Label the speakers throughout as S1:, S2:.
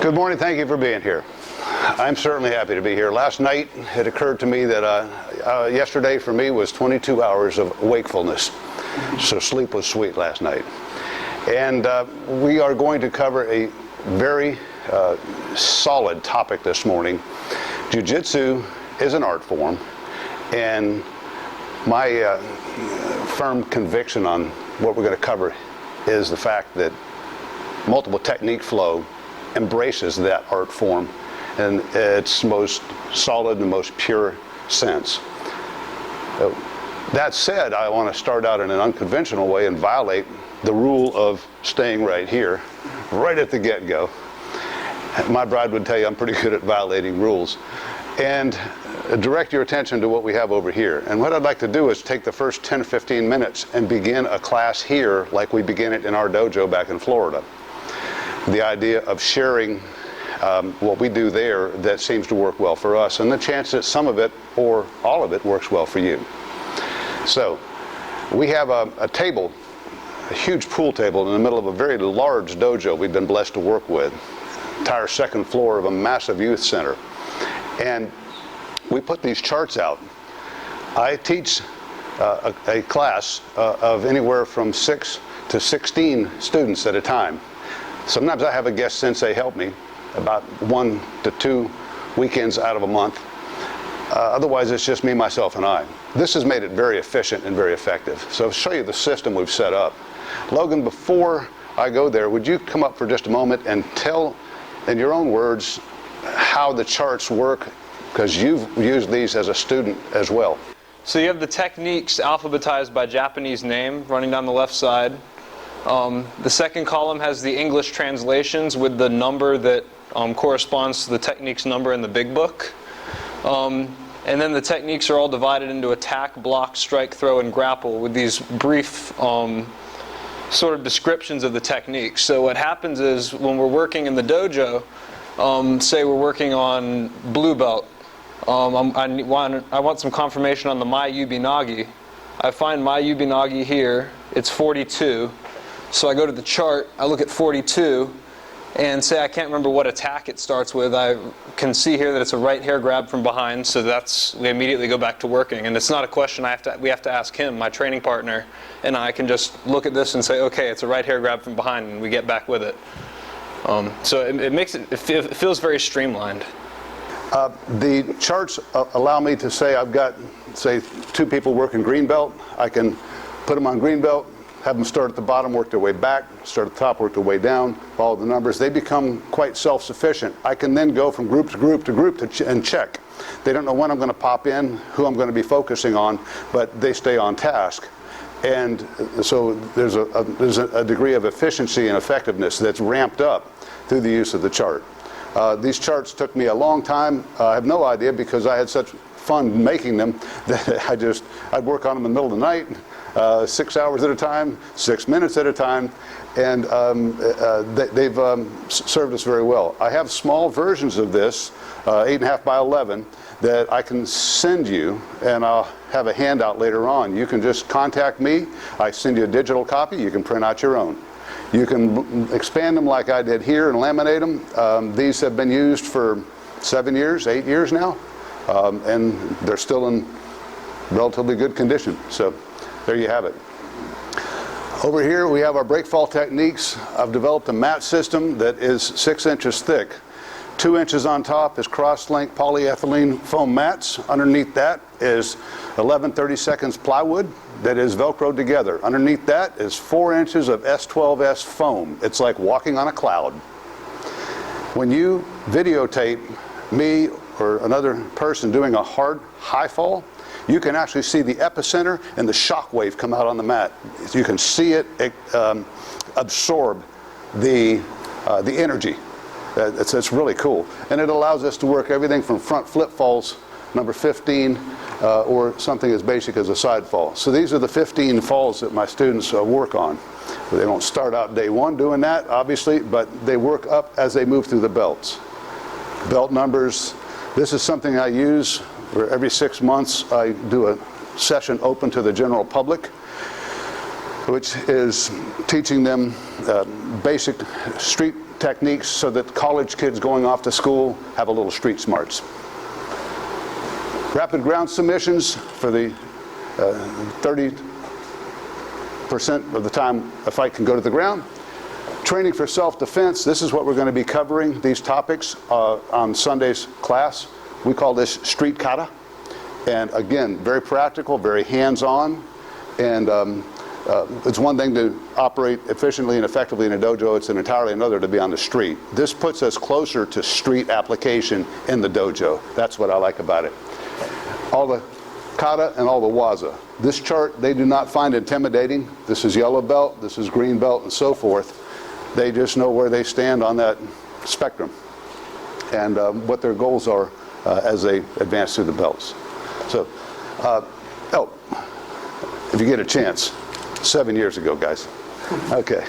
S1: Good morning, thank you for being here. I'm certainly happy to be here. Last night it occurred to me that yesterday for me was 22 hours of wakefulness. So sleep was sweet last night. And we are going to cover a very solid topic this morning. Jiu-Jitsu is an art form, and my firm conviction on what we're going to cover is the fact that multiple technique flow embraces that art form in its most solid and most pure sense. That said, I want to start out in an unconventional way and violate the rule of staying right here, right at the get-go. My bride would tell you I'm pretty good at violating rules. And direct your attention to what we have over here. And what I'd like to do is take the first 10 or 15 minutes and begin a class here like we begin it in our dojo back in Florida. The idea of sharing what we do there that seems to work well for us, and the chance that some of it or all of it works well for you. So we have a table, a huge pool table in the middle of a very large dojo we've been blessed to work with. Entire second floor of a massive youth center. And we put these charts out. I teach a class of anywhere from 6 to 16 students at a time. Sometimes I have a guest sensei help me about 1 to 2 weekends out of a month. Otherwise, it's just me, myself, and I. This has made it very efficient and very effective. So I'll show you the system we've set up. Logan, before I go there, would you come up for just a moment and tell, in your own words, how the charts work? Because you've used these as a student as well.
S2: So you have the techniques alphabetized by Japanese name running down the left side. The second column has the English translations with the number that corresponds to the techniques number in the big book. And then the techniques are all divided into attack, block, strike, throw, and grapple with these brief sort of descriptions of the techniques. So what happens is when we're working in the dojo, say we're working on blue belt, I want some confirmation on the Mai Yubi Nagi. I find Mai Yubi Nagi here, it's 42. So I go to the chart, I look at 42, and say I can't remember what attack it starts with. I can see here that it's a right hair grab from behind, so we immediately go back to working. And it's not a question we have to ask him, my training partner, and I can just look at this and say, okay, it's a right hair grab from behind, and we get back with it. So it feels very streamlined.
S1: The charts allow me to say I've got, say, 2 people working green belt. I can put them on green belt, have them start at the bottom, work their way back, start at the top, work their way down, follow the numbers. They become quite self-sufficient. I can then go from group to group to group and check. They don't know when I'm going to pop in, who I'm going to be focusing on, but they stay on task. And so there's a degree of efficiency and effectiveness that's ramped up through the use of the chart. These charts took me a long time. I have no idea because I had such fun making them that I'd work on them in the middle of the night. 6 hours at a time, 6 minutes at a time, and they've served us very well. I have small versions of this, 8.5 by 11, that I can send you, and I'll have a handout later on. You can just contact me. I send you a digital copy. You can print out your own. You can expand them like I did here and laminate them. These have been used for 7 years, 8 years now, and they're still in relatively good condition. So there you have it. Over here we have our break fall techniques. I've developed a mat system that is 6 inches thick. 2 inches on top is cross-link polyethylene foam mats. Underneath that is 11 30-seconds plywood that is Velcroed together. Underneath that is 4 inches of S12S foam. It's like walking on a cloud. When you videotape me or another person doing a hard high fall, you can actually see the epicenter and the shock wave come out on the mat. You can see it absorb the energy. It's really cool. And it allows us to work everything from front flip falls, number 15, or something as basic as a side fall. So these are the 15 falls that my students work on. They don't start out day one doing that, obviously, but they work up as they move through the belts. Belt numbers. This is something I use where every 6 months I do a session open to the general public. which is teaching them basic street techniques so that college kids going off to school have a little street smarts. Rapid ground submissions for the 30% of the time a fight can go to the ground. Training for self-defense. This is what we're going to be covering, these topics, on Sunday's class. We call this street kata. And again, very practical, very hands-on. And it's one thing to operate efficiently and effectively in a dojo. It's an entirely another to be on the street. This puts us closer to street application in the dojo. That's what I like about it. All the kata and all the waza. This chart they do not find intimidating. This is yellow belt, this is green belt, and so forth. They just know where they stand on that spectrum and what their goals are as they advance through the belts. So, if you get a chance, 7 years ago, guys. Okay.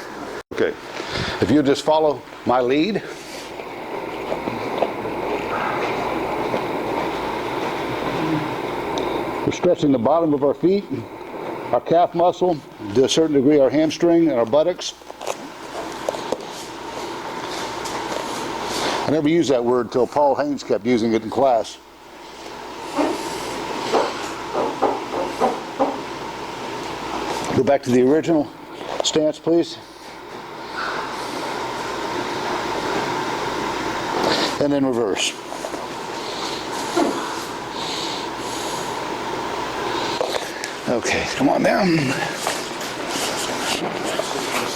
S1: If you just follow my lead. We're stretching the bottom of our feet, our calf muscle, to a certain degree our hamstring and our buttocks. I never used that word until Paul Haynes kept using it in class. Go back to the original stance, please. And then reverse. Okay, come on down.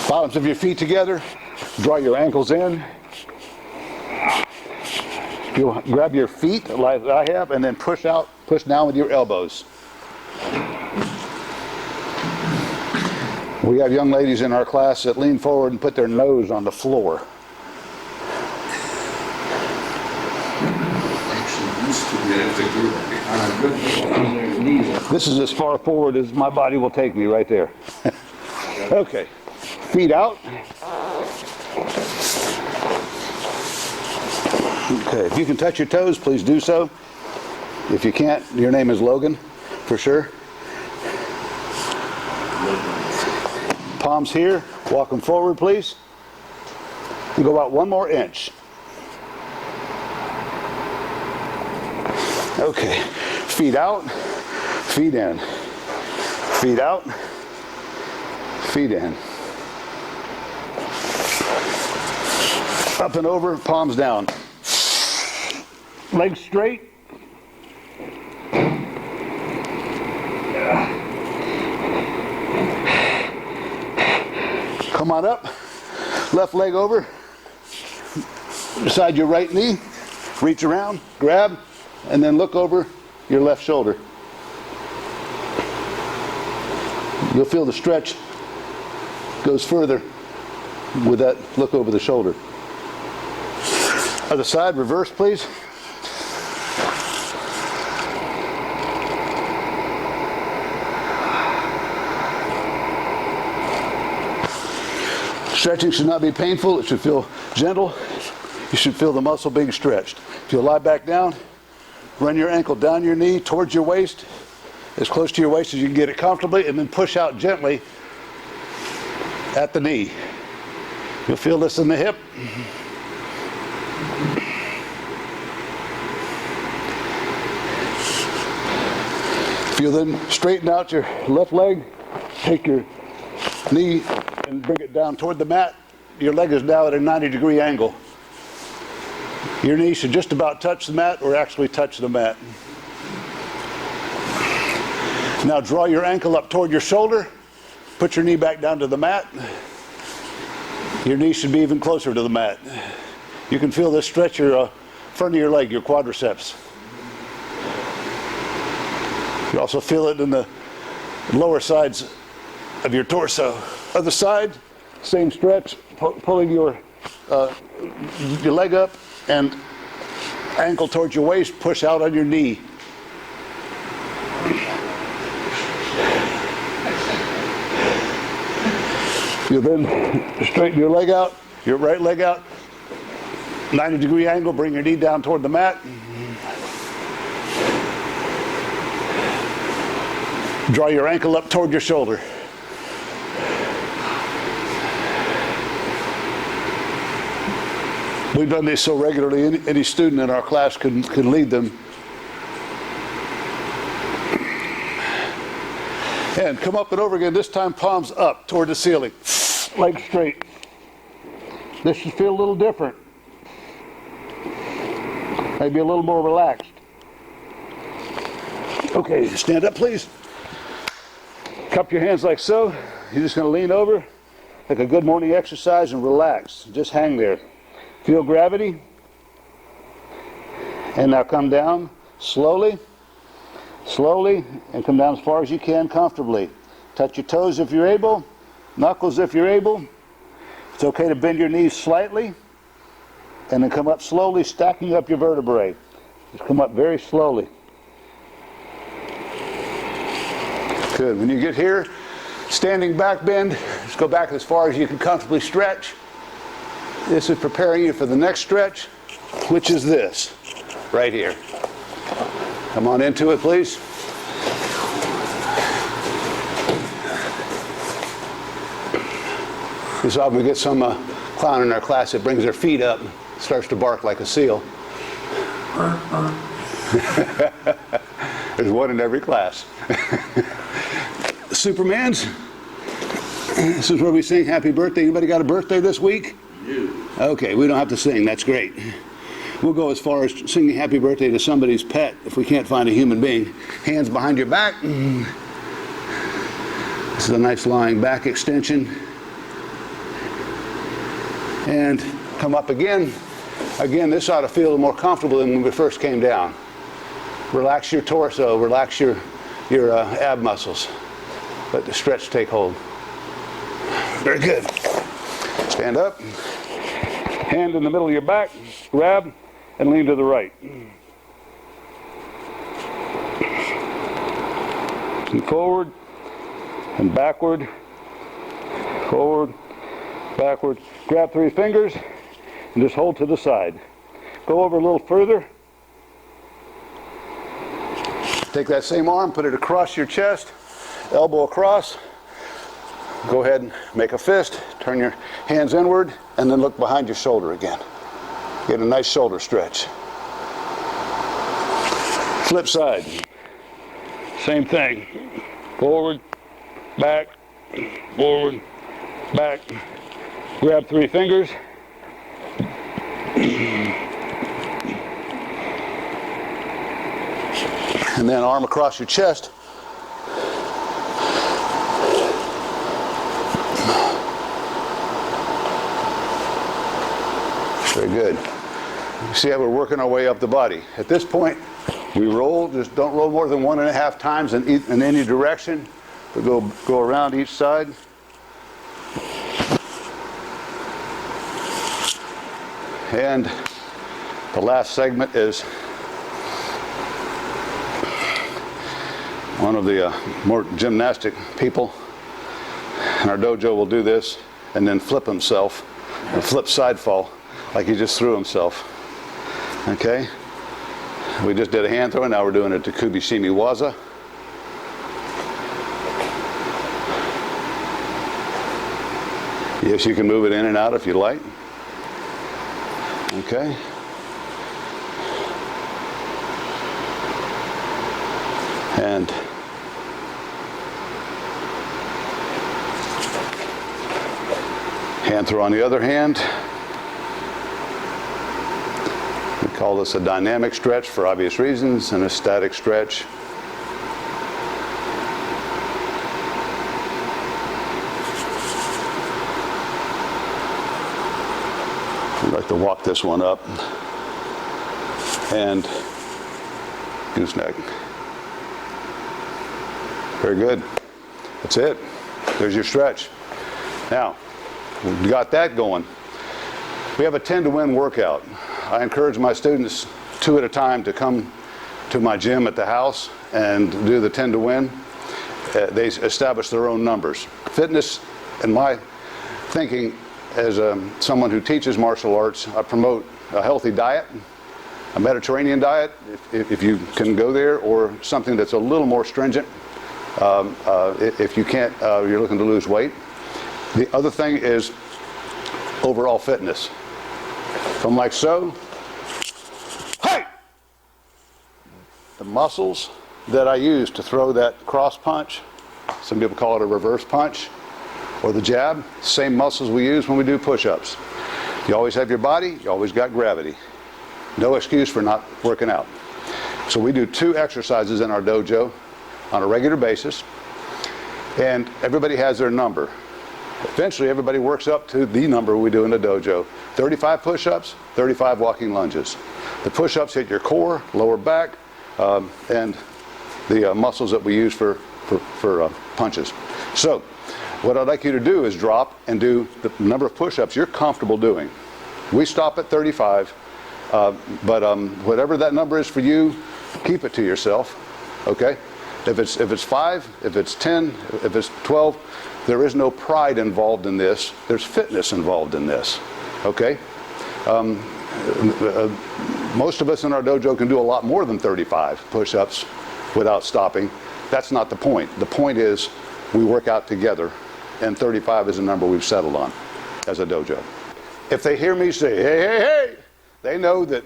S1: Bottoms of your feet together. Draw your ankles in. You'll grab your feet like I have and then push out, push down with your elbows. We have young ladies in our class that lean forward and put their nose on the floor. This is as far forward as my body will take me right there. Okay, feet out. Okay, if you can touch your toes, please do so. If you can't, your name is Logan, for sure. Palms here, walk them forward, please. You go about 1 more inch. Okay, feet out, feet in. Feet out, feet in. Up and over, palms down. Legs straight. Come on up. Left leg over. Beside your right knee. Reach around, grab, and then look over your left shoulder. You'll feel the stretch goes further with that look over the shoulder. Other side, reverse please. Stretching should not be painful. It should feel gentle. You should feel the muscle being stretched. If you'll lie back down, run your ankle down your knee towards your waist, as close to your waist as you can get it comfortably, and then push out gently at the knee. You'll feel this in the hip. If you then straighten out your left leg, take your knee and bring it down toward the mat. Your leg is now at a 90-degree angle. Your knee should just about touch the mat or actually touch the mat. Now draw your ankle up toward your shoulder. Put your knee back down to the mat. Your knee should be even closer to the mat. You can feel this stretch your front of your leg, your quadriceps. You also feel it in the lower sides of your torso. Other side, same stretch, pulling your leg up and ankle towards your waist, push out on your knee. You then straighten your leg out, your right leg out, 90-degree angle, bring your knee down toward the mat. Draw your ankle up toward your shoulder. We've done these so regularly, any student in our class could lead them. And come up and over again, this time palms up toward the ceiling. Legs straight. This should feel a little different. Maybe a little more relaxed. Okay, stand up please. Cup your hands like so. You're just going to lean over, like a good morning exercise, and relax. Just hang there. Feel gravity. And now come down slowly, slowly, and come down as far as you can comfortably. Touch your toes if you're able, knuckles if you're able. It's okay to bend your knees slightly, and then come up slowly, stacking up your vertebrae. Just come up very slowly. Good. When you get here, standing back bend, just go back as far as you can comfortably stretch. This is preparing you for the next stretch, which is this, right here. Come on into it, please. This is often we get some clown in our class that brings their feet up, starts to bark like a seal. There's one in every class. Supermans, this is where we sing happy birthday. Anybody got a birthday this week? Okay, we don't have to sing, that's great. We'll go as far as singing happy birthday to somebody's pet if we can't find a human being. Hands behind your back. This is a nice lying back extension. And come up again. Again, this ought to feel more comfortable than when we first came down. Relax your torso, relax your ab muscles. Let the stretch take hold. Very good. Stand up. Hand in the middle of your back. Grab and lean to the right. And forward and backward. Forward, backward. Grab 3 fingers and just hold to the side. Go over a little further. Take that same arm, put it across your chest, elbow across. Go ahead and make a fist, turn your hands inward, and then look behind your shoulder again. Get a nice shoulder stretch. Flip side. Same thing. Forward, back, forward, back. Grab 3 fingers. And then arm across your chest. Very good. You see how we're working our way up the body. At this point, we roll. Just don't roll more than 1.5 times in any direction, but go around each side. And the last segment is one of the more gymnastic people in our dojo will do this and then flip himself, or flip side fall, like he just threw himself. Okay? We just did a hand throw, and now we're doing a Kirby waza. Yes, you can move it in and out if you like. Okay? And hand throw on the other hand. We call this a dynamic stretch for obvious reasons, and a static stretch. I'd like to walk this one up and gooseneck. Very good. That's it. There's your stretch. Now, we've got that going. We have a 10 to win workout. I encourage my students 2 at a time to come to my gym at the house and do the 10 to win. They establish their own numbers. Fitness, in my thinking, as someone who teaches martial arts, I promote a healthy diet, a Mediterranean diet, if you can go there, or something that's a little more stringent. If you can't, you're looking to lose weight. The other thing is overall fitness. from like so. Hey! The muscles that I use to throw that cross punch, some people call it a reverse punch, or the jab, same muscles we use when we do push-ups. You always have your body, you always got gravity. No excuse for not working out. So we do 2 exercises in our dojo on a regular basis, and everybody has their number. Eventually everybody works up to the number we do in the dojo. 35 push-ups, 35 walking lunges. The push-ups hit your core, lower back, and the muscles that we use for punches. So what I'd like you to do is drop and do the number of push-ups you're comfortable doing. We stop at 35, but whatever that number is for you, keep it to yourself, okay? If it's 5, if it's 10, if it's 12, there is no pride involved in this. There's fitness involved in this, okay? Most of us in our dojo can do a lot more than 35 push-ups without stopping. That's not the point. The point is we work out together, and 35 is a number we've settled on as a dojo. If they hear me say, hey, hey, hey, they know that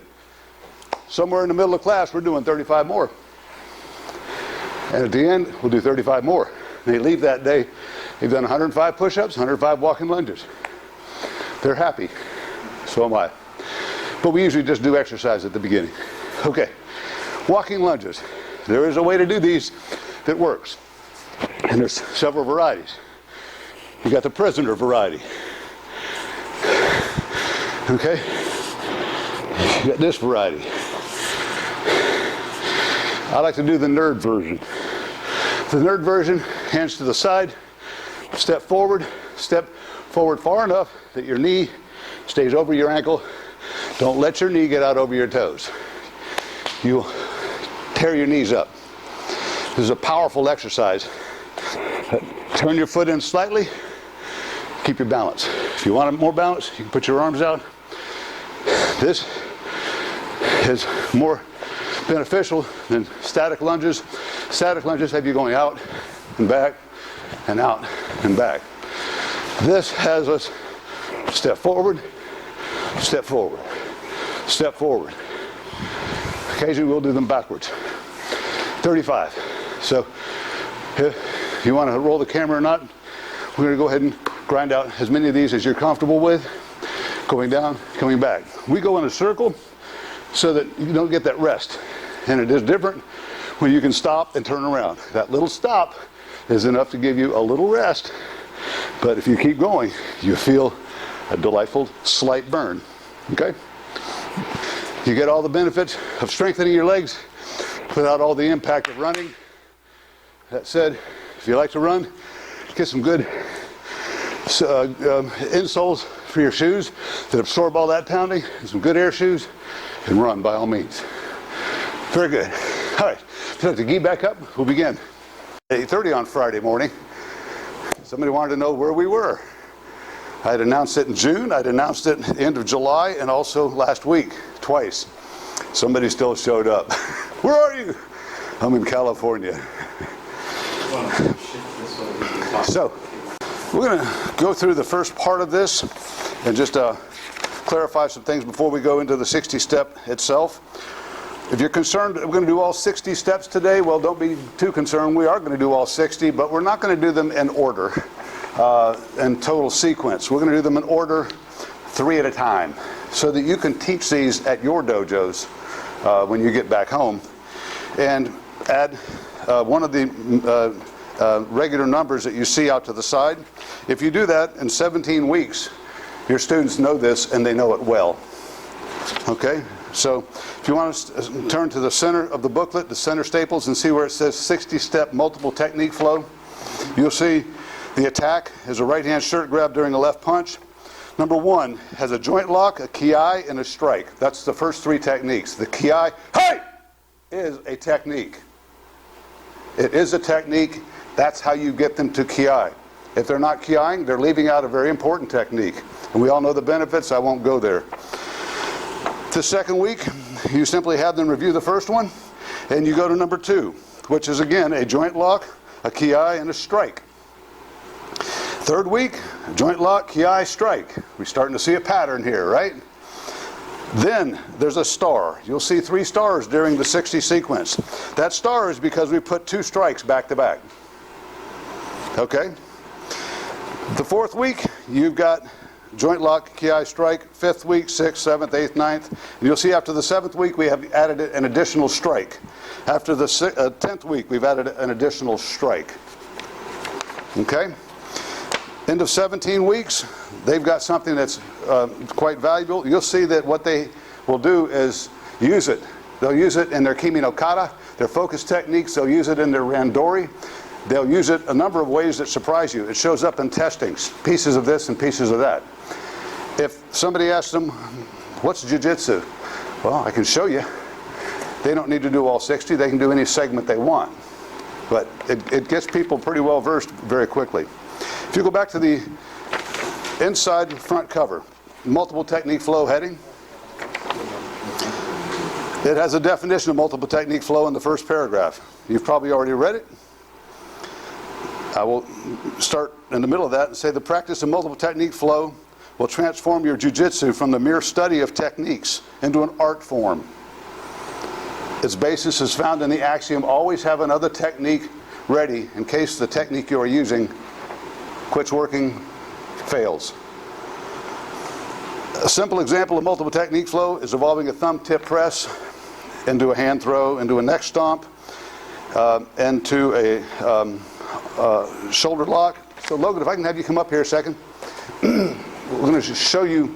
S1: somewhere in the middle of class we're doing 35 more. And at the end, we'll do 35 more. They leave that day, they've done 105 push-ups, 105 walking lunges. They're happy. So am I. But we usually just do exercise at the beginning. Okay, walking lunges. There is a way to do these that works. And there's several varieties. You got the prisoner variety. Okay? You got this variety. I like to do the nerd version. The nerd version, hands to the side, step forward far enough that your knee stays over your ankle. Don't let your knee get out over your toes. You'll tear your knees up. This is a powerful exercise. Turn your foot in slightly, keep your balance. If you want more balance, you can put your arms out. This is more beneficial than static lunges. Static lunges have you going out and back and out and back. This has us step forward, step forward, step forward. Occasionally we'll do them backwards. 35. So if you want to roll the camera or not, we're going to go ahead and grind out as many of these as you're comfortable with. Going down, coming back. We go in a circle so that you don't get that rest. And it is different when you can stop and turn around. That little stop is enough to give you a little rest. But if you keep going, you feel a delightful slight burn. Okay? You get all the benefits of strengthening your legs without all the impact of running. That said, if you like to run, get some good insoles for your shoes that absorb all that pounding, and some good air shoes, and run by all means. Very good. All right, so to gi back up, we'll begin. At 8:30 on Friday morning, somebody wanted to know where we were. I had announced it in June, I'd announced it at the end of July, and also last week, twice. Somebody still showed up. Where are you? I'm in California. So, we're going to go through the first part of this and just clarify some things before we go into the 60-step itself. If you're concerned that we're going to do all 60 steps today, well, don't be too concerned. We are going to do all 60, but we're not going to do them in order, in total sequence. We're going to do them in order 3 at a time so that you can teach these at your dojos when you get back home. And add one of the regular numbers that you see out to the side. If you do that in 17 weeks, your students know this and they know it well. Okay? So if you want to turn to the center of the booklet, the center staples, and see where it says 60-step multiple technique flow, you'll see the attack is a right-hand shirt grab during a left punch. Number 1 has a joint lock, a ki, and a strike. That's the first 3 techniques. The ki, hey, is a technique. It is a technique. That's how you get them to ki. If they're not kiing, they're leaving out a very important technique. And we all know the benefits. I won't go there. The second week, you simply have them review the first one, and you go to number 2, which is again a joint lock, a ki, and a strike. Third week, joint lock, ki, strike. We're starting to see a pattern here, right? Then there's a star. You'll see 3 stars during the 60 sequence. That star is because we put 2 strikes back to back. Okay? The 4th week, you've got joint lock, ki strike. 5th week, 6th, 7th, 8th, 9th. And you'll see after the 7th week, we have added an additional strike. After the 10th week, we've added an additional strike. Okay? End of 17 weeks, they've got something that's quite valuable. You'll see that what they will do is use it. They'll use it in their kimi no kata, their focus techniques. They'll use it in their randori. They'll use it a number of ways that surprise you. It shows up in testings, pieces of this and pieces of that. If somebody asks them, what's Jiu-Jitsu? Well, I can show you. They don't need to do all 60. They can do any segment they want. But it gets people pretty well versed very quickly. If you go back to the inside front cover, multiple technique flow heading, it has a definition of multiple technique flow in the first paragraph. You've probably already read it. I will start in the middle of that and say the practice of multiple technique flow will transform your jiu-jitsu from the mere study of techniques into an art form. Its basis is found in the axiom, always have another technique ready in case the technique you are using quits working, fails. A simple example of multiple technique flow is evolving a thumb tip press into a hand throw, into a neck stomp, into a shoulder lock. So Logan, if I can have you come up here a second. We're going to show you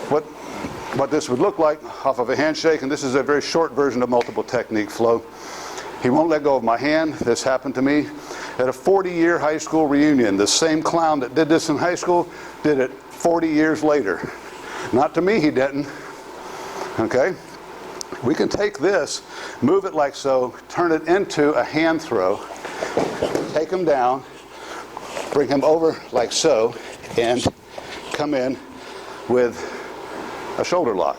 S1: what this would look like off of a handshake, and this is a very short version of multiple technique flow. He won't let go of my hand. This happened to me at a 40-year high school reunion. The same clown that did this in high school did it 40 years later. Not to me, he didn't. Okay? We can take this, move it like so, turn it into a hand throw, take him down, bring him over like so, and come in with a shoulder lock.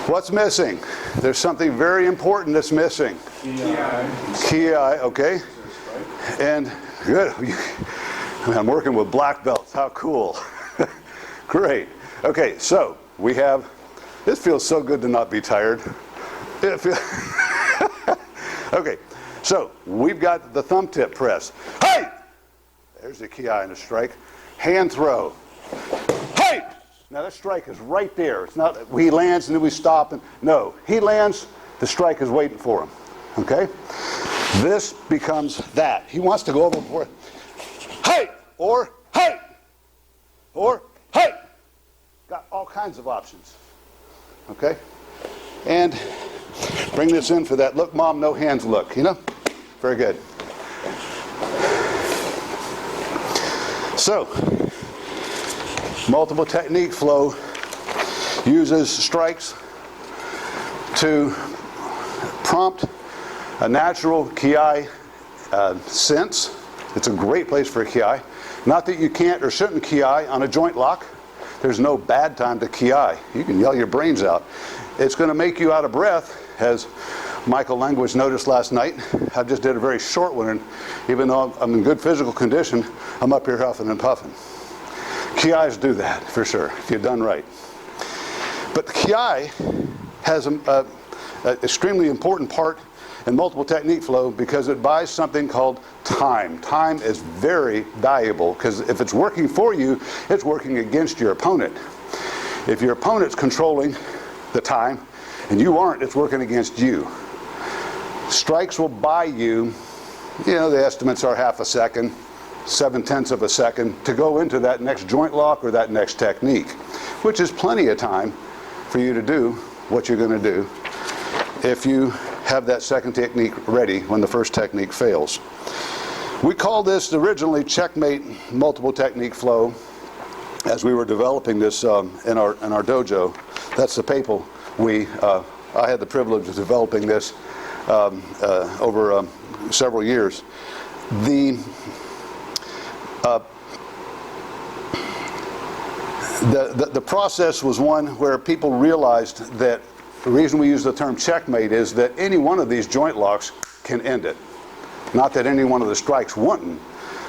S1: What's missing? There's something very important that's missing. Ki, okay? And good. I'm working with black belts. How cool. Great. Okay, so we have, this feels so good to not be tired. Okay, so we've got the thumb tip press. Hey! There's the ki and a strike. Hand throw. Hey! Now that strike is right there. It's not he lands and then we stop. And no, he lands, the strike is waiting for him. Okay? This becomes that. He wants to go over for hey! Or hey! Or hey! Got all kinds of options. Okay? And bring this in for that look, mom, no hands look. You know? Very good. So, multiple technique flow uses strikes to prompt a natural ki sense. It's a great place for a ki. Not that you can't or shouldn't ki on a joint lock. There's no bad time to ki. You can yell your brains out. It's going to make you out of breath, as Michael Langewisch noticed last night. I just did a very short one, and even though I'm in good physical condition, I'm up here huffing and puffing. Ki's do that, for sure, if you're done right. But the ki has an extremely important part in multiple technique flow because it buys something called time. Time is very valuable because if it's working for you, it's working against your opponent. If your opponent's controlling the time and you aren't, it's working against you. Strikes will buy you, you know, the estimates are half a second, 7/10 of a second to go into that next joint lock or that next technique, which is plenty of time for you to do what you're going to do if you have that second technique ready when the first technique fails. We called this originally checkmate multiple technique flow as we were developing this in our dojo. That's the paper I had the privilege of developing this over several years. The process was one where people realized that the reason we use the term checkmate is that any one of these joint locks can end it. Not that any one of the strikes wouldn't,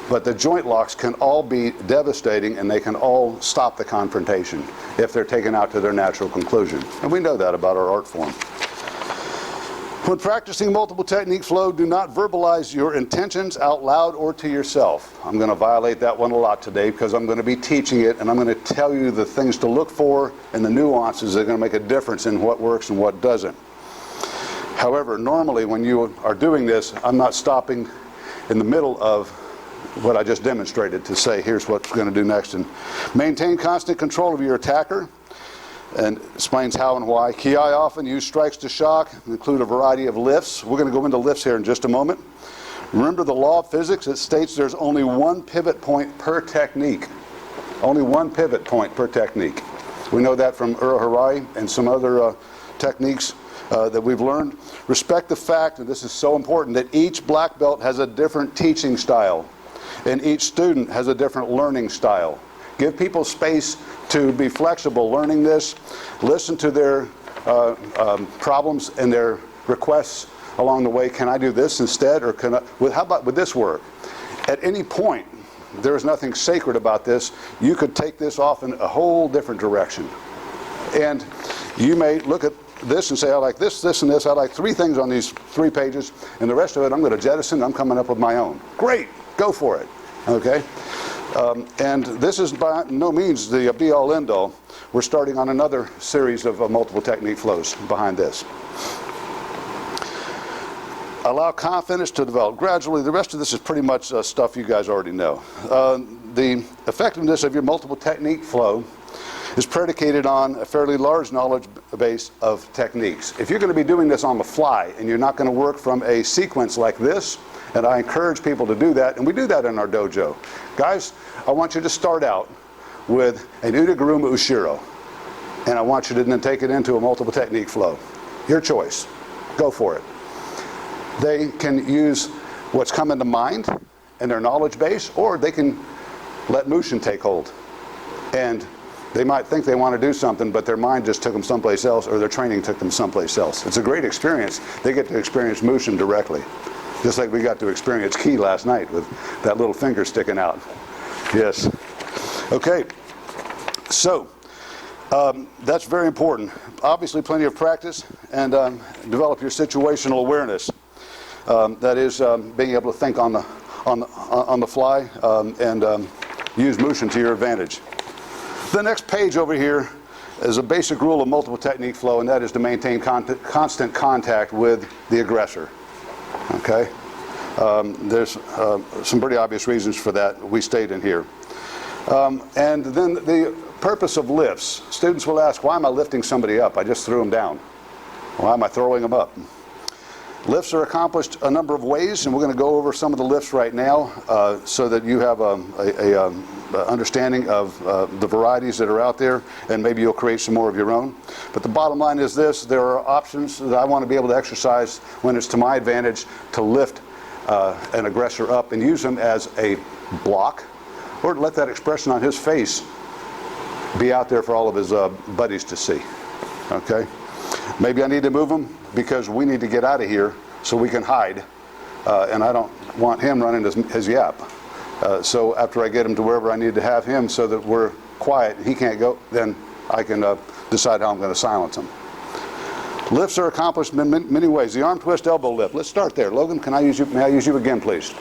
S1: But the joint locks can all be devastating, and they can all stop the confrontation if they're taken out to their natural conclusion. And we know that about our art form. When practicing multiple technique flow, do not verbalize your intentions out loud or to yourself. I'm going to violate that one a lot today because I'm going to be teaching it, and I'm going to tell you the things to look for and the nuances that are going to make a difference in what works and what doesn't. However, normally when you are doing this, I'm not stopping in the middle of what I just demonstrated to say, here's what we're going to do next. And maintain constant control of your attacker, and explains how and why. Ki often use strikes to shock, include a variety of lifts. We're going to go into lifts here in just a moment. Remember the law of physics. It states there's only one pivot point per technique. Only one pivot point per technique. We know that from Uro-Harai and some other techniques that we've learned. Respect the fact, and this is so important, that each black belt has a different teaching style, and each student has a different learning style. Give people space to be flexible learning this. Listen to their problems and their requests along the way. Can I do this instead? Or can I, how about would this work? At any point, there is nothing sacred about this. You could take this off in a whole different direction. And you may look at this and say, I like this, this, and this. I like 3 things on these 3 pages, and the rest of it I'm going to jettison. I'm coming up with my own. Great, go for it. Okay? And this is by no means the be-all, end-all. We're starting on another series of multiple technique flows behind this. Allow confidence to develop gradually. The rest of this is pretty much stuff you guys already know. The effectiveness of your multiple technique flow is predicated on a fairly large knowledge base of techniques. If you're going to be doing this on the fly and you're not going to work from a sequence like this, and I encourage people to do that, and we do that in our dojo. Guys, I want you to start out with an Udagaruma Ushiro, and I want you to then take it into a multiple technique flow. Your choice. Go for it. They can use what's coming to mind in their knowledge base, or they can let Mushin take hold. And they might think they want to do something, but their mind just took them someplace else, or their training took them someplace else. It's a great experience. They get to experience Mushin directly. Just like we got to experience Ki last night with that little finger sticking out. Yes. Okay. So, that's very important. Obviously, plenty of practice, and develop your situational awareness. That is being able to think on the fly and use Mushin to your advantage. The next page over here is a basic rule of multiple technique flow, and that is to maintain constant contact with the aggressor. Okay? There's some pretty obvious reasons for that we state in here. And then the purpose of lifts. Students will ask, why am I lifting somebody up? I just threw them down. Why am I throwing them up? Lifts are accomplished a number of ways, and we're going to go over some of the lifts right now so that you have a understanding of the varieties that are out there, and maybe you'll create some more of your own. But the bottom line is this: there are options that I want to be able to exercise when it's to my advantage to lift an aggressor up and use him as a block, or to let that expression on his face be out there for all of his buddies to see. Okay? Maybe I need to move him because we need to get out of here so we can hide, and I don't want him running his yap. So after I get him to wherever I need to have him so that we're quiet, he can't go, then I can decide how I'm going to silence him. Lifts are accomplished in many ways. The arm twist elbow lift. Let's start there. Logan, may I use you again, please?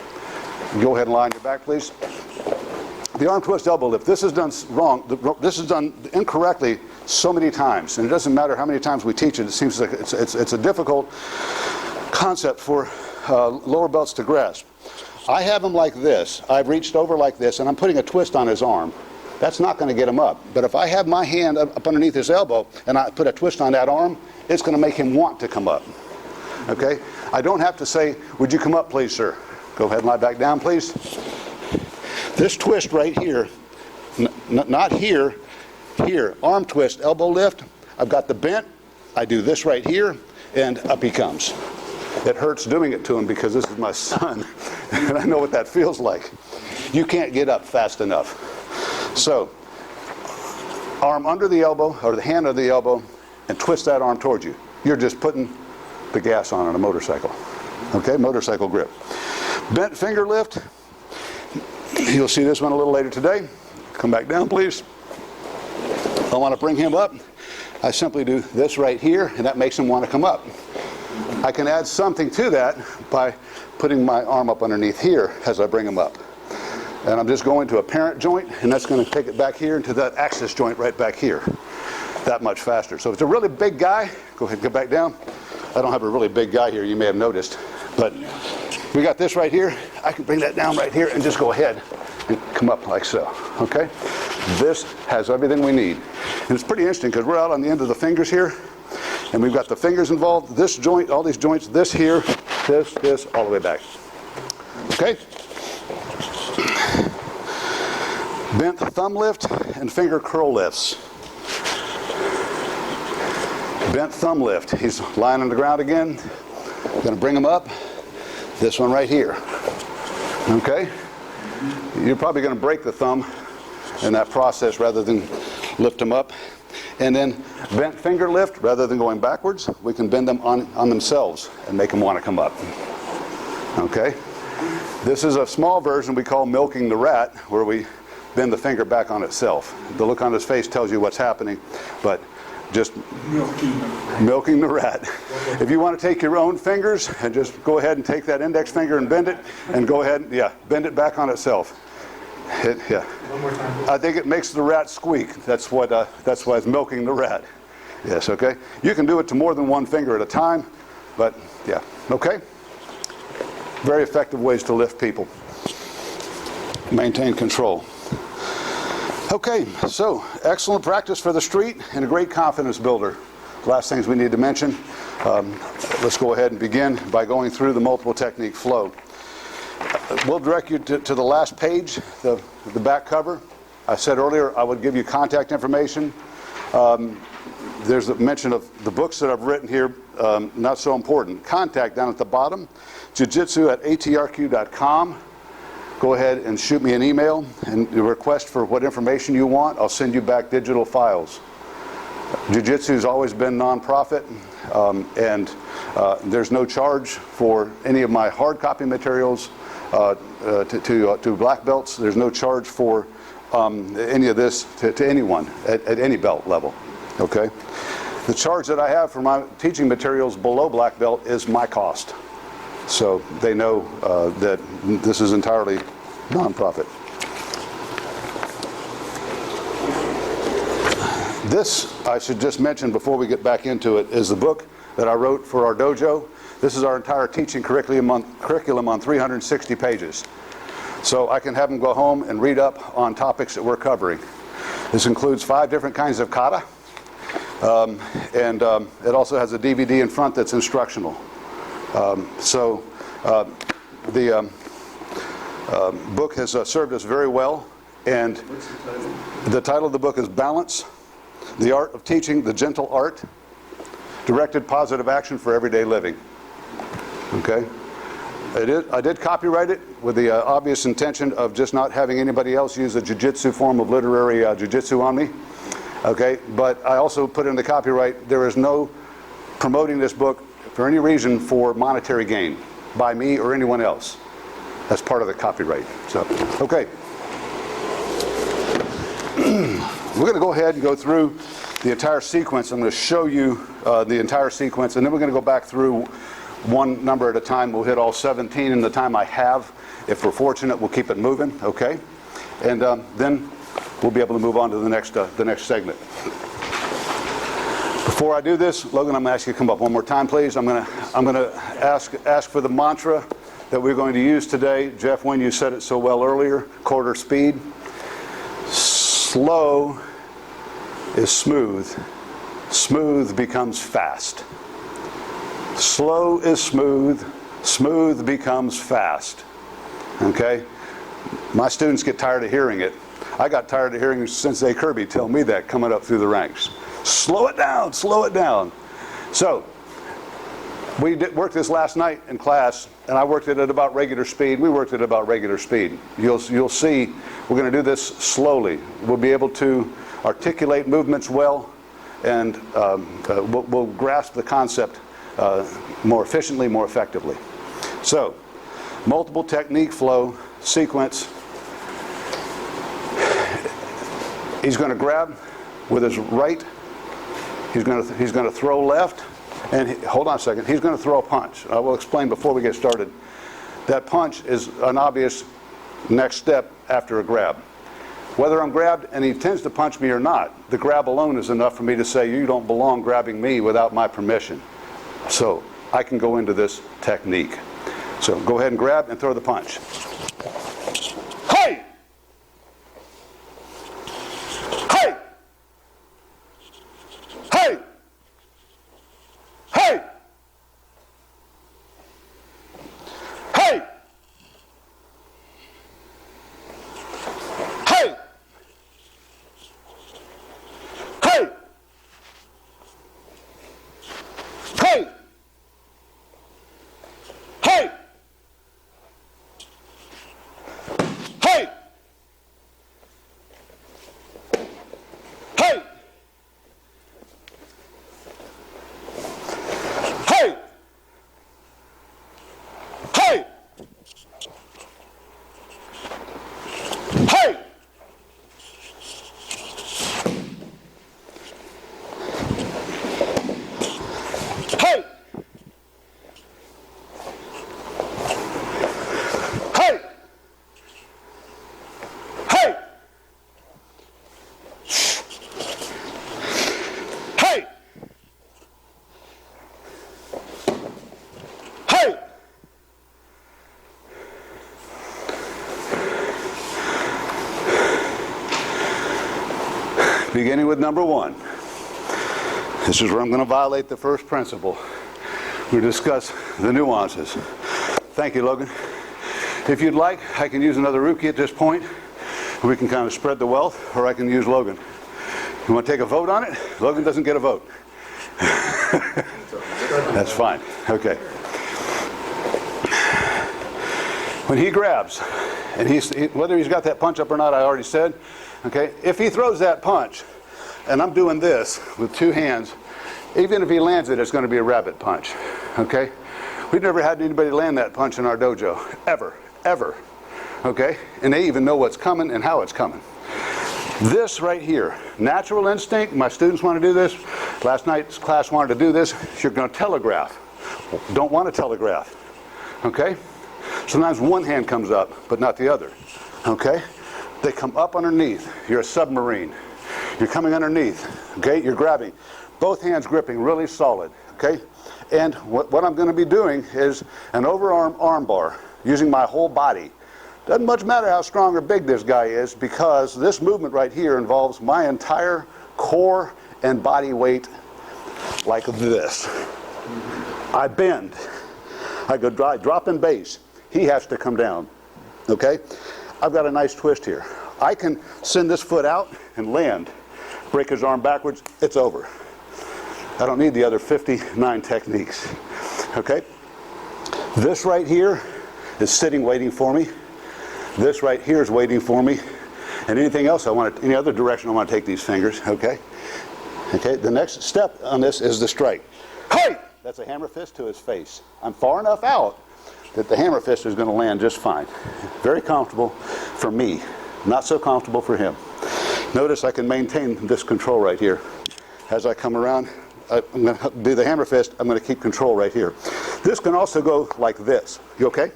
S1: Go ahead and lie on your back, please. The arm twist elbow lift. This is done wrong. This is done incorrectly so many times, and it doesn't matter how many times we teach it. It seems like it's a difficult concept for lower belts to grasp. I have him like this. I've reached over like this, and I'm putting a twist on his arm. That's not going to get him up. But if I have my hand up underneath his elbow and I put a twist on that arm, it's going to make him want to come up. Okay? I don't have to say, would you come up, please, sir? Go ahead and lie back down, please. This twist right here, not here, here, arm twist, elbow lift. I've got the bent. I do this right here, and up he comes. It hurts doing it to him because this is my son, and I know what that feels like. You can't get up fast enough. So, arm under the elbow, or the hand under the elbow, and twist that arm towards you. You're just putting the gas on a motorcycle. Okay, motorcycle grip. Bent finger lift. You'll see this one a little later today. Come back down, please. I want to bring him up. I simply do this right here, and that makes him want to come up. I can add something to that by putting my arm up underneath here as I bring him up. And I'm just going to a parent joint, and that's going to take it back here into that axis joint right back here. That much faster. So if it's a really big guy, go ahead and go back down. I don't have a really big guy here, you may have noticed. But we got this right here. I can bring that down right here and just go ahead and come up like so. Okay? This has everything we need. And it's pretty interesting because we're out on the end of the fingers here. And we've got the fingers involved, this joint, all these joints, this here, this, all the way back. Okay? Bent thumb lift and finger curl lifts. Bent thumb lift. He's lying on the ground again. Going to bring him up. This one right here. Okay? You're probably going to break the thumb in that process rather than lift him up. And then bent finger lift, rather than going backwards, we can bend them on themselves and make them want to come up. Okay? This is a small version we call milking the rat, where we bend the finger back on itself. The look on his face tells you what's happening, but just milking the rat. If you want to take your own fingers and just go ahead and take that index finger and bend it, and go ahead, bend it back on itself.
S3: One more time.
S1: I think it makes the rat squeak. That's why it's milking the rat. Yes, okay? You can do it to more than one finger at a time, but yeah, okay? Very effective ways to lift people. Maintain control. Okay, so excellent practice for the street and a great confidence builder. Last things we need to mention. Let's go ahead and begin by going through the multiple technique flow. We'll direct you to the last page, the back cover. I said earlier I would give you contact information. There's a mention of the books that I've written here, not so important. Contact down at the bottom, jujitsu@atrq.com. Go ahead and shoot me an email and request for what information you want. I'll send you back digital files. Jiu-Jitsu has always been nonprofit, and there's no charge for any of my hard copy materials to black belts. There's no charge for any of this to anyone at any belt level. Okay? The charge that I have for my teaching materials below black belt is my cost. So they know that this is entirely nonprofit. This, I should just mention before we get back into it, is the book that I wrote for our dojo. This is our entire teaching curriculum on 360 pages. So I can have them go home and read up on topics that we're covering. This includes 5 different kinds of kata. And it also has a DVD in front that's instructional. The book has served us very well. And
S3: What's the title?
S1: the title of the book is Balance, the Art of Teaching the Gentle Art, Directed Positive Action for Everyday Living. Okay? I did copyright it with the obvious intention of just not having anybody else use a jiu-jitsu form of literary jiu-jitsu on me. Okay? But I also put in the copyright, there is no promoting this book for any reason for monetary gain by me or anyone else. That's part of the copyright. So, okay. We're going to go ahead and go through the entire sequence. I'm going to show you the entire sequence, and then we're going to go back through one number at a time. We'll hit all 17 in the time I have. If we're fortunate, we'll keep it moving, okay? And then we'll be able to move on to the next segment. Before I do this, Logan, I'm going to ask you to come up one more time, please. I'm going to ask for the mantra that we're going to use today. Jeff, when you said it so well earlier, quarter speed. Slow is smooth. Smooth becomes fast. Slow is smooth. Smooth becomes fast. Okay? My students get tired of hearing it. I got tired of hearing Sensei Kirby tell me that coming up through the ranks. Slow it down, slow it down. So, we worked this last night in class, and I worked it at about regular speed. We worked it at about regular speed. You'll see we're going to do this slowly. We'll be able to articulate movements well, and we'll grasp the concept more efficiently, more effectively. So, multiple technique flow sequence. He's going to grab with his right. He's going to throw left. And hold on a second. He's going to throw a punch. I will explain before we get started. That punch is an obvious next step after a grab. Whether I'm grabbed and he intends to punch me or not, the grab alone is enough for me to say, you don't belong grabbing me without my permission. So I can go into this technique. So go ahead and grab and throw the punch. Hey! Hey! Hey! Hey! Hey! Hey! Hey! Hey! Hey! Hey! Hey! Hey! Hey! Hey! Hey! Hey! Hey! Hey! Hey! Beginning with number one. This is where I'm going to violate the first principle. We discuss the nuances. Thank you, Logan. If you'd like, I can use another rookie at this point. We can kind of spread the wealth, or I can use Logan. You want to take a vote on it? Logan doesn't get a vote. That's fine. Okay. When he grabs, and whether he's got that punch up or not, I already said. Okay. If he throws that punch, and I'm doing this with two hands, even if he lands it, it's going to be a rabbit punch. Okay. We've never had anybody land that punch in our dojo, ever, ever. Okay. And they even know what's coming and how it's coming. This right here, natural instinct. My students want to do this. Last night's class wanted to do this. You're going to telegraph. Don't want to telegraph. Okay. Sometimes one hand comes up, but not the other. Okay. They come up underneath. You're a submarine. You're coming underneath. Okay. You're grabbing. Both hands gripping really solid. Okay. And what I'm going to be doing is an overarm arm bar using my whole body. Doesn't much matter how strong or big this guy is, because this movement right here involves my entire core and body weight like this. I bend. I go drop in base. He has to come down. Okay? I've got a nice twist here. I can send this foot out and land. Break his arm backwards. It's over. I don't need the other 59 techniques. Okay? This right here is sitting waiting for me. This right here is waiting for me. And anything else I want, any other direction I want to take these fingers. Okay? Okay? The next step on this is the strike. Hey! That's a hammer fist to his face. I'm far enough out that the hammer fist is going to land just fine. Very comfortable for me. Not so comfortable for him. Notice I can maintain this control right here. As I come around, I'm going to do the hammer fist. I'm going to keep control right here. This can also go like this. You okay?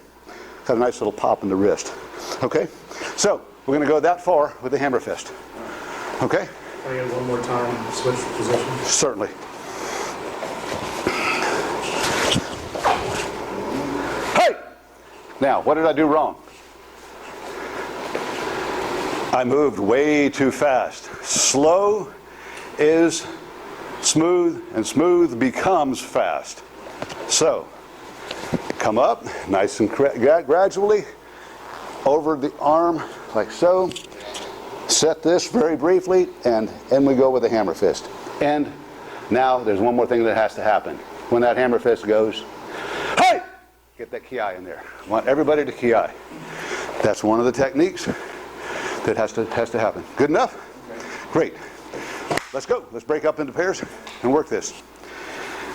S1: Got a nice little pop in the wrist. Okay? So, we're going to go that far with the hammer fist. Okay?
S3: Can I get one more time, switch position?
S1: Certainly. Hey! Now, what did I do wrong? I moved way too fast. Slow is smooth, and smooth becomes fast. So, come up, nice and gradually, over the arm, like so. Set this very briefly, and we go with the hammer fist. And now, there's one more thing that has to happen. When that hammer fist goes, hey! Get that ki in there. I want everybody to ki. That's one of the techniques that has to happen. Good enough? Great. Let's go. Let's break up into pairs and work this.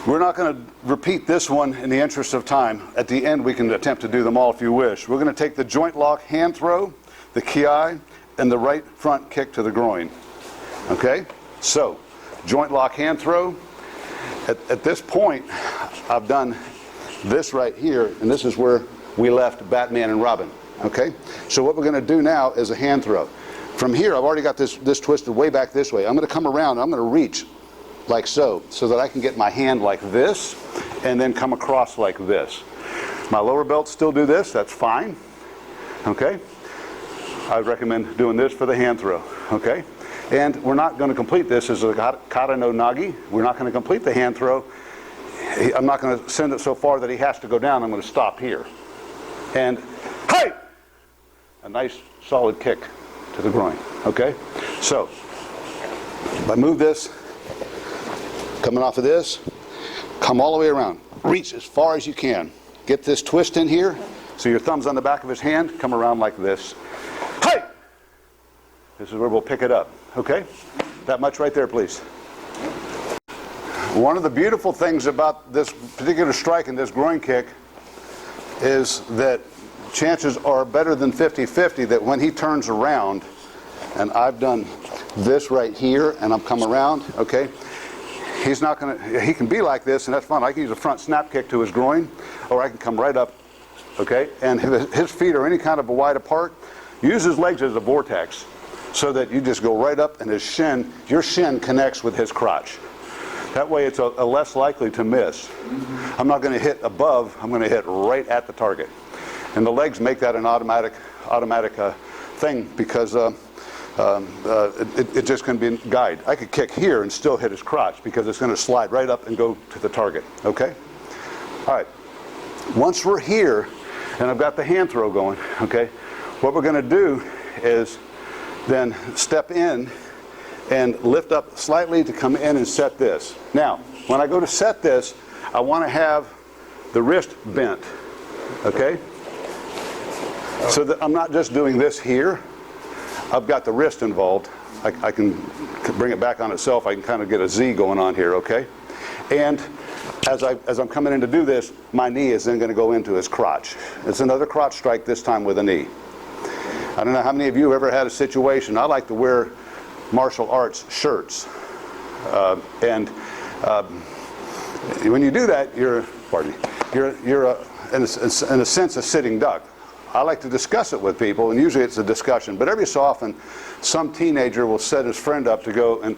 S1: We're not going to repeat this one in the interest of time. At the end, we can attempt to do them all if you wish. We're going to take the joint lock hand throw, the ki, and the right front kick to the groin. Okay? So, joint lock hand throw. At this point, I've done this right here, and this is where we left Batman and Robin. Okay? So what we're going to do now is a hand throw. From here, I've already got this twisted way back this way. I'm going to come around, and I'm going to reach like so that I can get my hand like this, and then come across like this. My lower belts still do this, that's fine. Okay? I recommend doing this for the hand throw. Okay? And we're not going to complete this as a kata no nagi. We're not going to complete the hand throw. I'm not going to send it so far that he has to go down. I'm going to stop here. And, hey! A nice solid kick to the groin. Okay? So, if I move this, coming off of this, come all the way around. Reach as far as you can. Get this twist in here. So your thumb's on the back of his hand. Come around like this. Hey! This is where we'll pick it up. Okay? That much right there, please. One of the beautiful things about this particular strike and this groin kick is that chances are better than 50-50 that when he turns around, and I've done this right here, and I'm come around, okay? He's not going to, he can be like this, and that's fine. I can use a front snap kick to his groin, or I can come right up, okay? And if his feet are any kind of a wide apart, use his legs as a vortex so that you just go right up and his shin, your shin connects with his crotch. That way it's a less likely to miss. I'm not going to hit above, I'm going to hit right at the target. And the legs make that an automatic thing because it just can be a guide. I could kick here and still hit his crotch because it's going to slide right up and go to the target. Okay? All right. Once we're here, and I've got the hand throw going, okay, what we're going to do is then step in and lift up slightly to come in and set this. Now, when I go to set this, I want to have the wrist bent, okay? So that I'm not just doing this here. I've got the wrist involved. I can bring it back on itself. I can kind of get a Z going on here, okay? And as I'm coming in to do this, my knee is then going to go into his crotch. It's another crotch strike, this time with a knee. I don't know how many of you have ever had a situation. I like to wear martial arts shirts. When you do that, you're in a sense a sitting duck. I like to discuss it with people, and usually it's a discussion. But every so often, some teenager will set his friend up to go and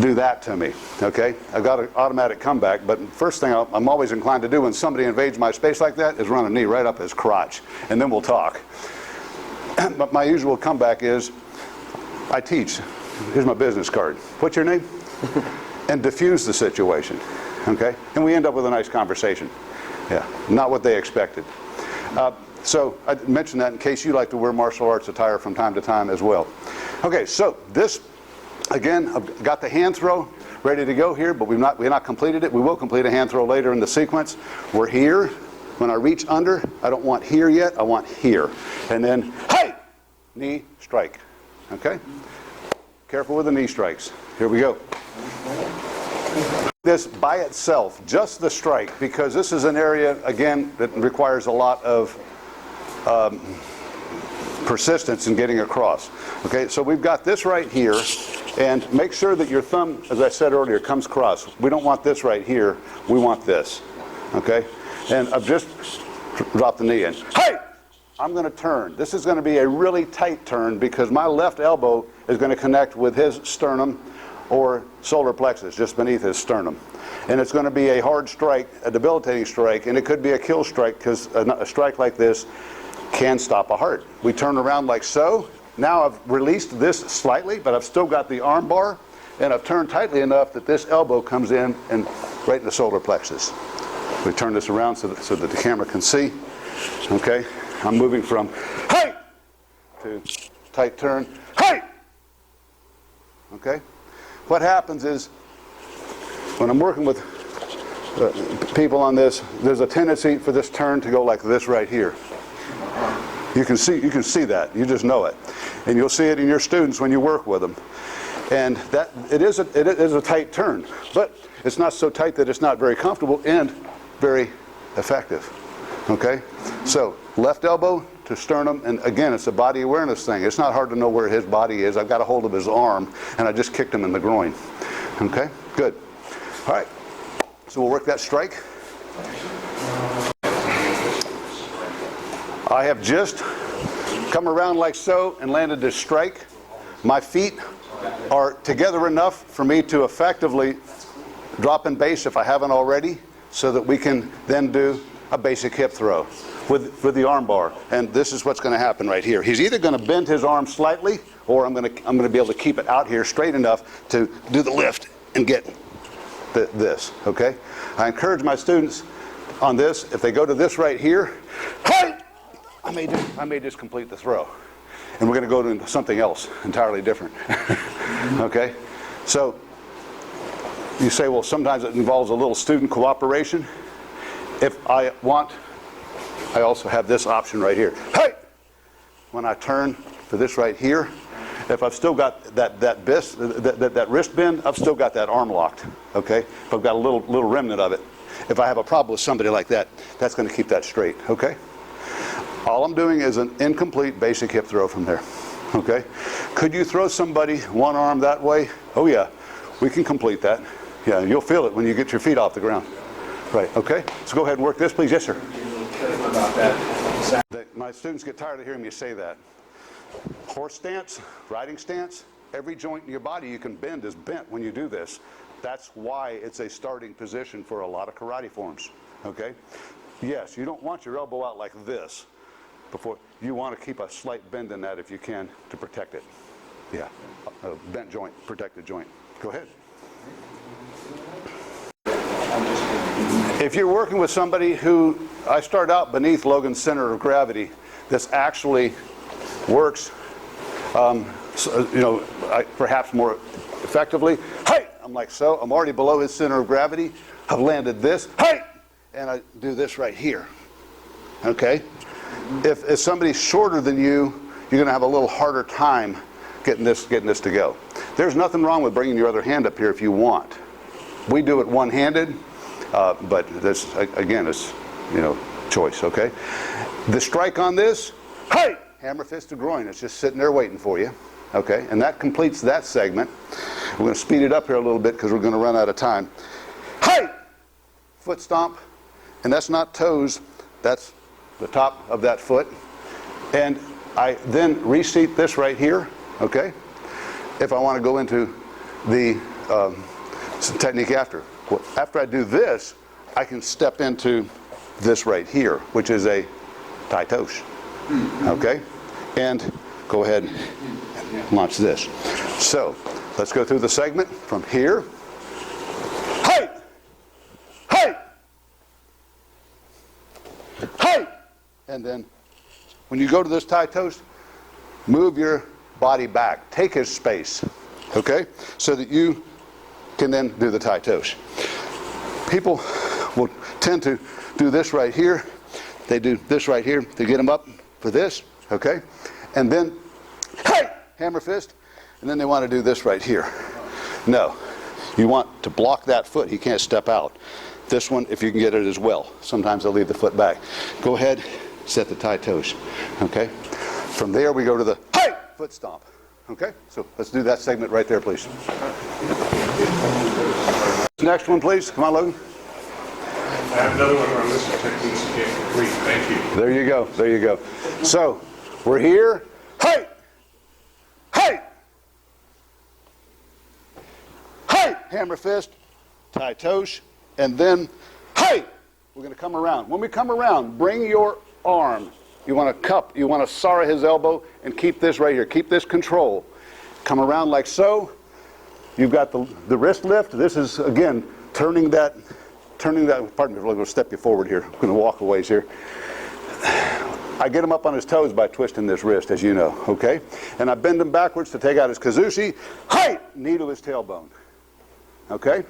S1: do that to me. Okay? I've got an automatic comeback, but first thing I'm always inclined to do when somebody invades my space like that is run a knee right up his crotch, and then we'll talk. But my usual comeback is, I teach. Here's my business card. What's your name? And diffuse the situation. Okay? And we end up with a nice conversation. Yeah. Not what they expected. So I mentioned that in case you like to wear martial arts attire from time to time as well. Okay, so this, again, I've got the hand throw ready to go here, but we've not completed it. We will complete a hand throw later in the sequence. We're here. When I reach under, I don't want here yet, I want here. And then, hey! Knee, strike. Okay? Careful with the knee strikes. Here we go. This by itself, just the strike, because this is an area, again, that requires a lot of persistence in getting across. Okay, so we've got this right here, and make sure that your thumb, as I said earlier, comes across. We don't want this right here, we want this. Okay? And I've just dropped the knee in. Hey! I'm going to turn. This is going to be a really tight turn because my left elbow is going to connect with his sternum or solar plexus, just beneath his sternum. And it's going to be a hard strike, a debilitating strike, and it could be a kill strike because a strike like this can stop a heart. We turn around like so. Now I've released this slightly, but I've still got the arm bar, and I've turned tightly enough that this elbow comes in and right in the solar plexus. We turn this around so that the camera can see. Okay, I'm moving from hey to tight turn, hey! Okay? What happens is, when I'm working with people on this, there's a tendency for this turn to go like this right here. You can see that. You just know it. And you'll see it in your students when you work with them. And that it is a tight turn, but it's not so tight that it's not very comfortable and very effective. Okay? So, left elbow to sternum, and again, it's a body awareness thing. It's not hard to know where his body is. I've got a hold of his arm, and I just kicked him in the groin. Okay, good. All right, so we'll work that strike. I have just come around like so and landed this strike. My feet are together enough for me to effectively drop in base if I haven't already, so that we can then do a basic hip throw with the arm bar. And this is what's going to happen right here. He's either going to bend his arm slightly, or I'm going to be able to keep it out here straight enough to do the lift and get this. Okay? I encourage my students on this, if they go to this right here, hey, I may just complete the throw. And we're going to go to something else entirely different. Okay? So you say, well, sometimes it involves a little student cooperation. If I want, I also have this option right here. Hey! When I turn for this right here, if I've still got that wrist bend, I've still got that arm locked. Okay? If I've got a little remnant of it. If I have a problem with somebody like that, that's going to keep that straight. Okay? All I'm doing is an incomplete basic hip throw from there. Okay? Could you throw somebody one arm that way? Oh yeah, we can complete that. Yeah, you'll feel it when you get your feet off the ground. Right, okay? So go ahead and work this, please. Yes, sir. My students get tired of hearing me say that. Horse stance, riding stance, every joint in your body you can bend is bent when you do this. That's why it's a starting position for a lot of karate forms. Okay? Yes, you don't want your elbow out like this. Before you want to keep a slight bend in that if you can to protect it. Yeah, a bent joint, protected joint. Go ahead. If you're working with somebody who, I start out beneath Logan's center of gravity, this actually works, perhaps more effectively. Hey, I'm like so. I'm already below his center of gravity. I've landed this. Hey, and I do this right here. Okay. If somebody's shorter than you, you're going to have a little harder time getting this to go. There's nothing wrong with bringing your other hand up here if you want. We do it one-handed, but this again is choice. Okay. The strike on this, hey, hammer fist to groin. It's just sitting there waiting for you. Okay, and that completes that segment. We're going to speed it up here a little bit because we're going to run out of time. Hey, foot stomp, and that's not toes. That's the top of that foot, and I then reseat this right here, okay? If I want to go into the technique after. Well, after I do this, I can step into this right here, which is a tai tosh, okay? And go ahead and launch this. So, let's go through the segment from here. Hey! Hey! Hey! And then, when you go to this tai tosh, move your body back. Take his space, okay? So that you can then do the tai tosh. People will tend to do this right here. They do this right here to get them up for this, okay? And then, hey, hammer fist, and then they want to do this right here. No, you want to block that foot. He can't step out. This one, if you can get it as well. Sometimes they'll leave the foot back. Go ahead, set the tai tosh, okay? From there, we go to the, hey, foot stomp, okay? So let's do that segment right there, please. Next one, please. Come on, Logan.
S3: I have another one on this technique to get complete. Thank you.
S1: There you go. There you go. So we're here. Hey! Hey! Hey! Hammer fist, tai tosh, and then, hey! We're going to come around. When we come around, bring your arm. You want to cup, you want to sara his elbow, and keep this right here. Keep this control. Come around like so. You've got the wrist lift. This is, again, turning that, pardon me, I'm going to step you forward here. I'm going to walk a ways here. I get him up on his toes by twisting this wrist, as you know, okay? And I bend him backwards to take out his kazushi. Hey! Knee to his tailbone, okay? In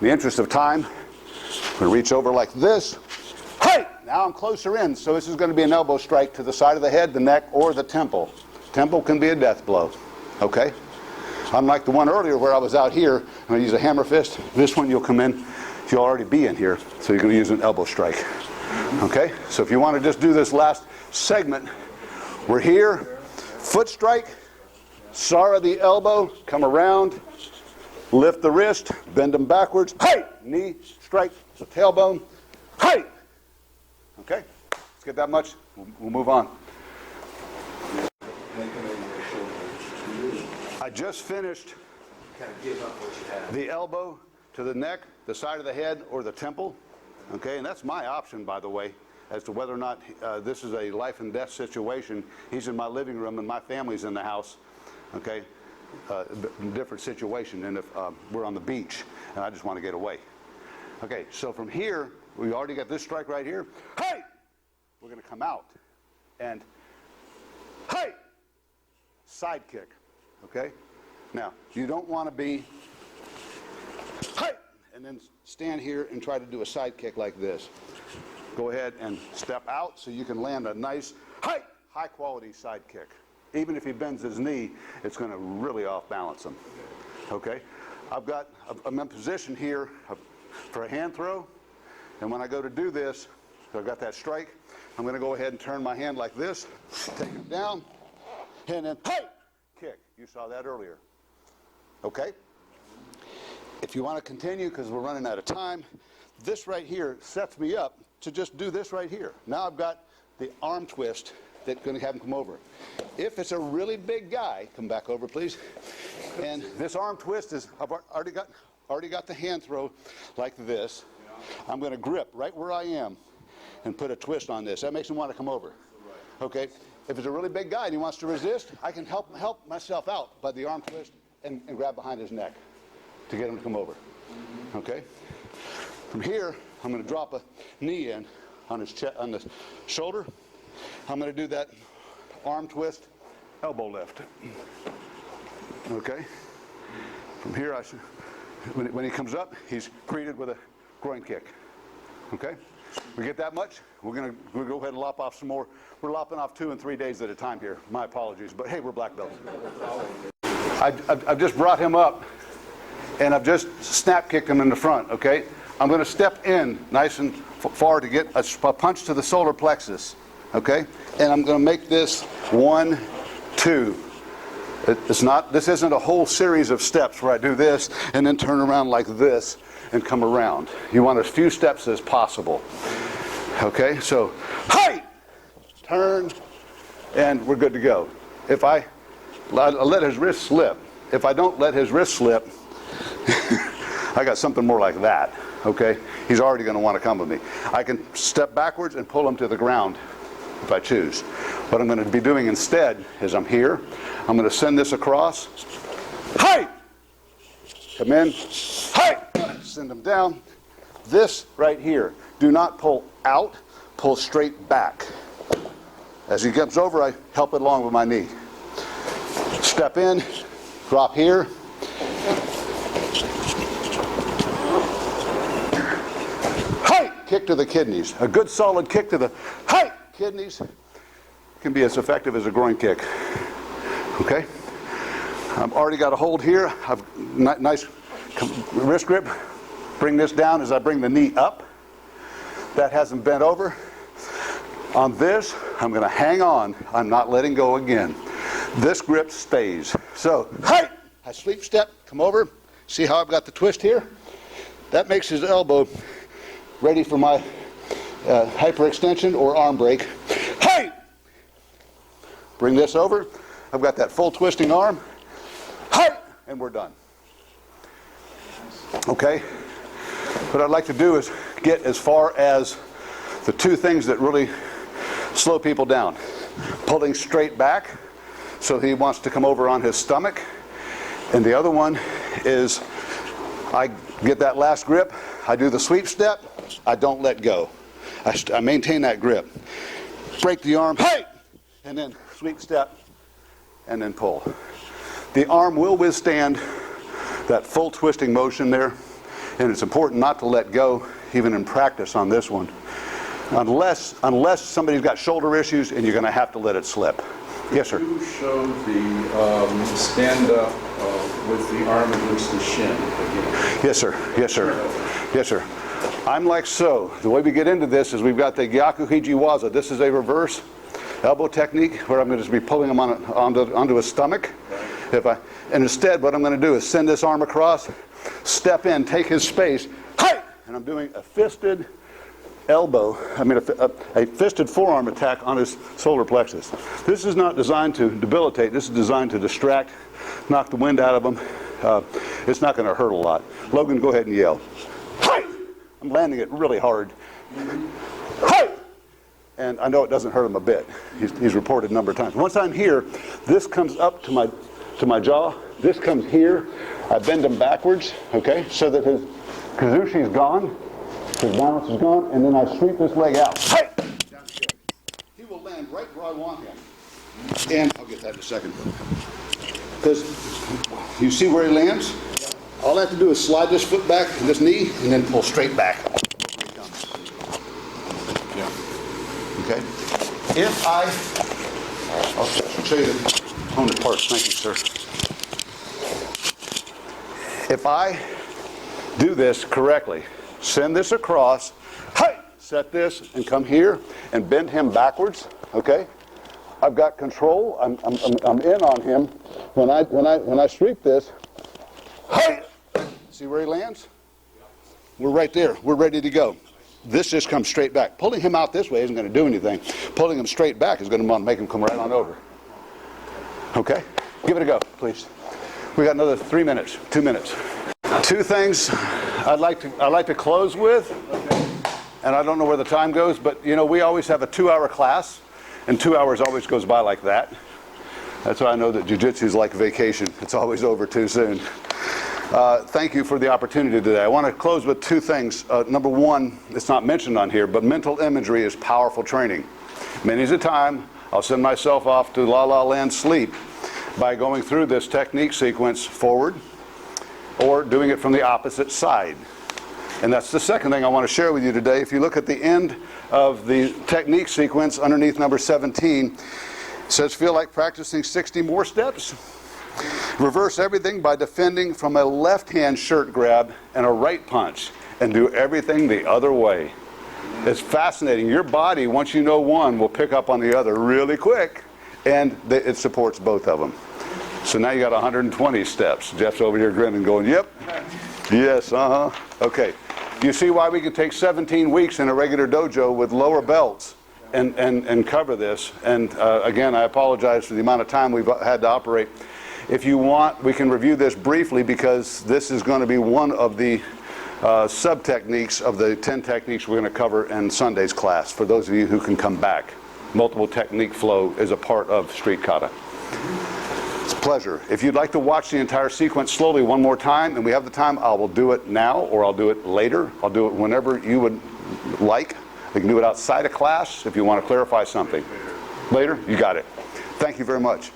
S1: the interest of time, I'm going to reach over like this. Hey! Now I'm closer in, so this is going to be an elbow strike to the side of the head, the neck, or the temple. Temple can be a death blow, okay? Unlike the one earlier where I was out here, I'm going to use a hammer fist. This one you'll come in, you'll already be in here, so you're going to use an elbow strike. Okay? So if you want to just do this last segment, we're here, foot strike, Sara the elbow, come around, lift the wrist, bend them backwards, hey! Knee, strike, the tailbone, hey! Okay? Let's get that much, we'll move on. I just finished the elbow to the neck, the side of the head, or the temple. Okay, and that's my option, by the way, as to whether or not this is a life and death situation. He's in my living room and my family's in the house. Okay, different situation than if we're on the beach and I just want to get away. Okay, so from here, we already got this strike right here. Hey! We're going to come out and hey! Side kick. Okay? Now, you don't want to be hey! And then stand here and try to do a side kick like this. Go ahead and step out so you can land a nice hey! High quality side kick. Even if he bends his knee, it's going to really off balance him. Okay? I'm in position here for a hand throw, and when I go to do this, so I've got that strike, I'm going to go ahead and turn my hand like this, take him down, and then hey! Kick. You saw that earlier. Okay? If you want to continue, because we're running out of time, this right here sets me up to just do this right here. Now I've got the arm twist that's going to have him come over. If it's a really big guy, come back over please, and this arm twist is, I've already got the hand throw like this. I'm going to grip right where I am and put a twist on this. That makes him want to come over. Okay? If it's a really big guy and he wants to resist, I can help myself out by the arm twist and grab behind his neck to get him to come over. Okay? From here, I'm going to drop a knee in on his chest, on the shoulder. I'm going to do that arm twist, elbow lift. Okay? From here, when he comes up, he's greeted with a groin kick. Okay? We get that much? We're going to go ahead and lop off some more. We're lopping off 2 and 3 days at a time here. My apologies, but hey, we're black belts. I've just brought him up, and I've just snap kicked him in the front, okay? I'm going to step in nice and far to get a punch to the solar plexus, okay? And I'm going to make this 1, 2. This isn't a whole series of steps where I do this and then turn around like this and come around. You want as few steps as possible. Okay, so, hey! Turn, and we're good to go. If I let his wrist slip, if I don't let his wrist slip, I got something more like that, okay? He's already going to want to come with me. I can step backwards and pull him to the ground if I choose. What I'm going to be doing instead is I'm here, I'm going to send this across, hey! Come in, hey! Send him down. This right here, do not pull out, pull straight back. As he comes over, I help it along with my knee. Step in, drop here. Hey! Kick to the kidneys. A good solid kick to the hey! Kidneys can be as effective as a groin kick. Okay? I've already got a hold here. I've nice wrist grip. Bring this down as I bring the knee up. That hasn't bent over. On this, I'm going to hang on. I'm not letting go again. This grip stays. So, hey! I sleep step, come over. See how I've got the twist here? That makes his elbow ready for my hyperextension or arm break. Hey! Bring this over. I've got that full twisting arm. Hey! And we're done. Okay? What I'd like to do is get as far as the 2 things that really slow people down. Pulling straight back, so he wants to come over on his stomach. And the other one is I get that last grip, I do the sweep step, I don't let go. I maintain that grip. Break the arm, hey! And then sweep step, and then pull. The arm will withstand that full twisting motion there, and it's important not to let go, even in practice on this one. Unless somebody's got shoulder issues and you're going to have to let it slip. Yes, sir.
S4: You showed the stand up with the arm against the shin again.
S1: Yes, sir. Yes, sir. Yes, sir. I'm like so. The way we get into this is we've got the Gyaku Hijiwaza. This is a reverse elbow technique where I'm going to just be pulling him onto his stomach. And instead, what I'm going to do is send this arm across, step in, take his space, hi! And I'm doing a fisted elbow, a fisted forearm attack on his solar plexus. This is not designed to debilitate. This is designed to distract, knock the wind out of him. It's not going to hurt a lot. Logan, go ahead and yell. Hi! I'm landing it really hard. Hi! And I know it doesn't hurt him a bit. He's reported a number of times. Once I'm here, this comes up to my jaw. This comes here. I bend him backwards, okay, so that his Kazushi's gone, his balance is gone, and then I sweep this leg out. Hey! He will land right where I want him. And I'll get that in a second. Because you see where he lands? All I have to do is slide this foot back, and this knee, and then pull straight back. Yeah. Okay? If I'll show you the component parts. Thank you, sir. If I do this correctly, send this across, hey, set this, and come here, and bend him backwards, okay? I've got control. I'm in on him. When I sweep this, hey, see where he lands? We're right there. We're ready to go. This just comes straight back. Pulling him out this way isn't going to do anything. Pulling him straight back is going to make him come right on over. Okay? Give it a go, please. We got another 3 minutes, 2 minutes. Two things I'd like to close with, and I don't know where the time goes, but you know, we always have a 2-hour class, and 2 hours always goes by like that. That's why I know that jiu-jitsu is like vacation. It's always over too soon. Thank you for the opportunity today. I want to close with two things. Number one, it's not mentioned on here, but mental imagery is powerful training. Many's a time I'll send myself off to la la land sleep by going through this technique sequence forward or doing it from the opposite side. And that's the second thing I want to share with you today. If you look at the end of the technique sequence underneath number 17, it says feel like practicing 60 more steps. Reverse everything by defending from a left-hand shirt grab and a right punch, and do everything the other way. It's fascinating. Your body, once you know one, will pick up on the other really quick, and it supports both of them. So now you got 120 steps. Jeff's over here grinning going, yep, yes, okay. You see why we can take 17 weeks in a regular dojo with lower belts and cover this. And again, I apologize for the amount of time we've had to operate. If you want, we can review this briefly because this is going to be one of the sub-techniques of the 10 techniques we're going to cover in Sunday's class, for those of you who can come back. Multiple technique flow is a part of Street Kata. It's a pleasure. If you'd like to watch the entire sequence slowly one more time, and we have the time, I will do it now or I'll do it later. I'll do it whenever you would like. We can do it outside of class if you want to clarify something. Later? You got it. Thank you very much.